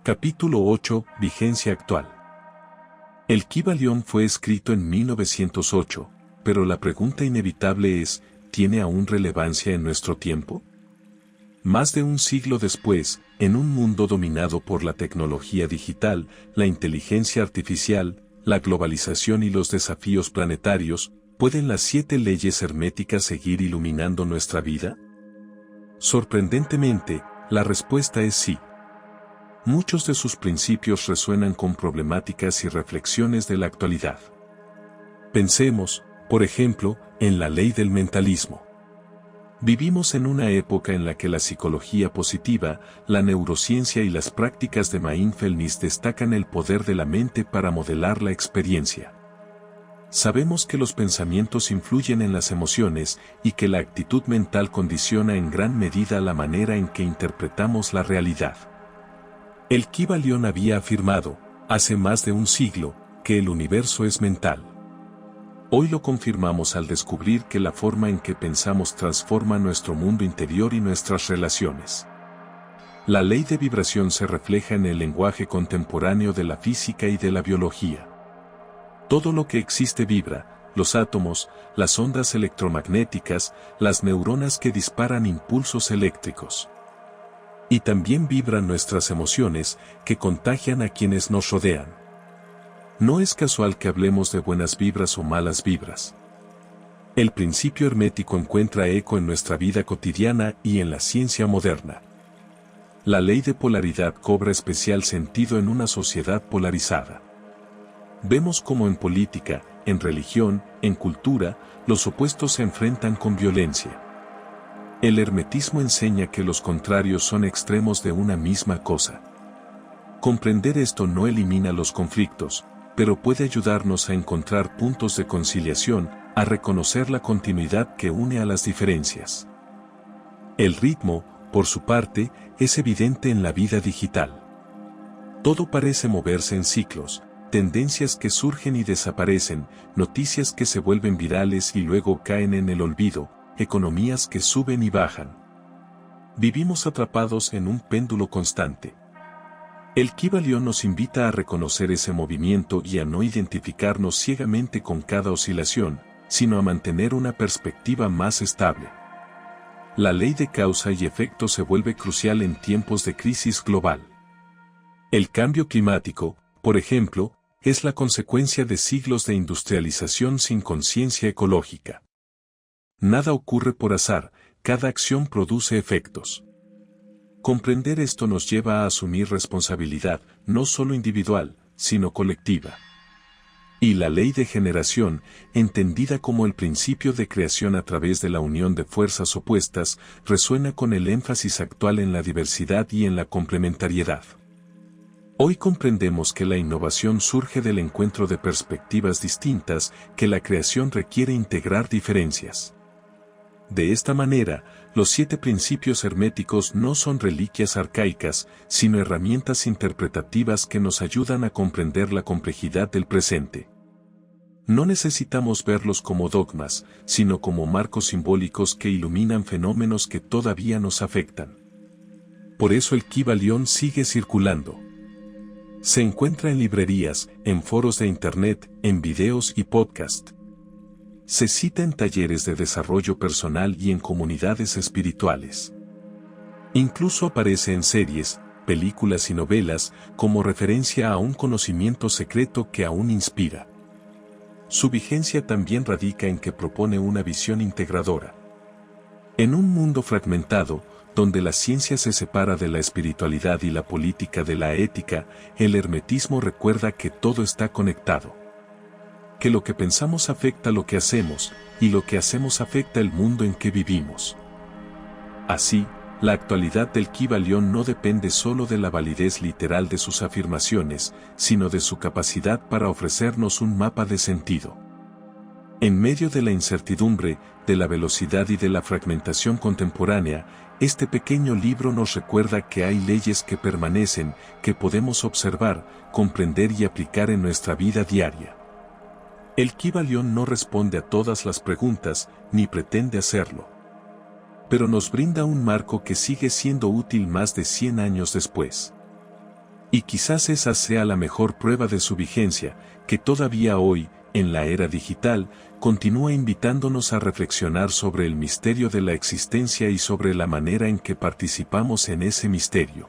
Capítulo 8. Vigencia actual. El Kybalión fue escrito en 1908, pero la pregunta inevitable es, ¿tiene aún relevancia en nuestro tiempo? Más de un siglo después, en un mundo dominado por la tecnología digital, la inteligencia artificial, la globalización y los desafíos planetarios, ¿pueden las 7 leyes herméticas seguir iluminando nuestra vida? Sorprendentemente, la respuesta es sí. Muchos de sus principios resuenan con problemáticas y reflexiones de la actualidad. Pensemos, por ejemplo, en la ley del mentalismo. Vivimos en una época en la que la psicología positiva, la neurociencia y las prácticas de mindfulness destacan el poder de la mente para modelar la experiencia. Sabemos que los pensamientos influyen en las emociones y que la actitud mental condiciona en gran medida la manera en que interpretamos la realidad. El Kybalión había afirmado, hace más de un siglo, que el universo es mental. Hoy lo confirmamos al descubrir que la forma en que pensamos transforma nuestro mundo interior y nuestras relaciones. La ley de vibración se refleja en el lenguaje contemporáneo de la física y de la biología. Todo lo que existe vibra, los átomos, las ondas electromagnéticas, las neuronas que disparan impulsos eléctricos. Y también vibran nuestras emociones, que contagian a quienes nos rodean. No es casual que hablemos de buenas vibras o malas vibras. El principio hermético encuentra eco en nuestra vida cotidiana y en la ciencia moderna. La ley de polaridad cobra especial sentido en una sociedad polarizada. Vemos cómo en política, en religión, en cultura, los opuestos se enfrentan con violencia. El hermetismo enseña que los contrarios son extremos de una misma cosa. Comprender esto no elimina los conflictos, pero puede ayudarnos a encontrar puntos de conciliación, a reconocer la continuidad que une a las diferencias. El ritmo, por su parte, es evidente en la vida digital. Todo parece moverse en ciclos, tendencias que surgen y desaparecen, noticias que se vuelven virales y luego caen en el olvido, economías que suben y bajan. Vivimos atrapados en un péndulo constante. El Kybalión nos invita a reconocer ese movimiento y a no identificarnos ciegamente con cada oscilación, sino a mantener una perspectiva más estable. La ley de causa y efecto se vuelve crucial en tiempos de crisis global. El cambio climático, por ejemplo, es la consecuencia de siglos de industrialización sin conciencia ecológica. Nada ocurre por azar, cada acción produce efectos. Comprender esto nos lleva a asumir responsabilidad, no solo individual, sino colectiva. Y la ley de generación, entendida como el principio de creación a través de la unión de fuerzas opuestas, resuena con el énfasis actual en la diversidad y en la complementariedad. Hoy comprendemos que la innovación surge del encuentro de perspectivas distintas, que la creación requiere integrar diferencias. De esta manera, los 7 principios herméticos no son reliquias arcaicas, sino herramientas interpretativas que nos ayudan a comprender la complejidad del presente. No necesitamos verlos como dogmas, sino como marcos simbólicos que iluminan fenómenos que todavía nos afectan. Por eso el Kybalión sigue circulando. Se encuentra en librerías, en foros de internet, en videos y podcast. Se cita en talleres de desarrollo personal y en comunidades espirituales. Incluso aparece en series, películas y novelas como referencia a un conocimiento secreto que aún inspira. Su vigencia también radica en que propone una visión integradora. En un mundo fragmentado, donde la ciencia se separa de la espiritualidad y la política de la ética, el hermetismo recuerda que todo está conectado. Que lo que pensamos afecta lo que hacemos, y lo que hacemos afecta el mundo en que vivimos. Así, la actualidad del Kybalión no depende solo de la validez literal de sus afirmaciones, sino de su capacidad para ofrecernos un mapa de sentido. En medio de la incertidumbre, de la velocidad y de la fragmentación contemporánea, este pequeño libro nos recuerda que hay leyes que permanecen, que podemos observar, comprender y aplicar en nuestra vida diaria. El Kybalión no responde a todas las preguntas, ni pretende hacerlo. Pero nos brinda un marco que sigue siendo útil más de 100 años después. Y quizás esa sea la mejor prueba de su vigencia, que todavía hoy, en la era digital, continúa invitándonos a reflexionar sobre el misterio de la existencia y sobre la manera en que participamos en ese misterio.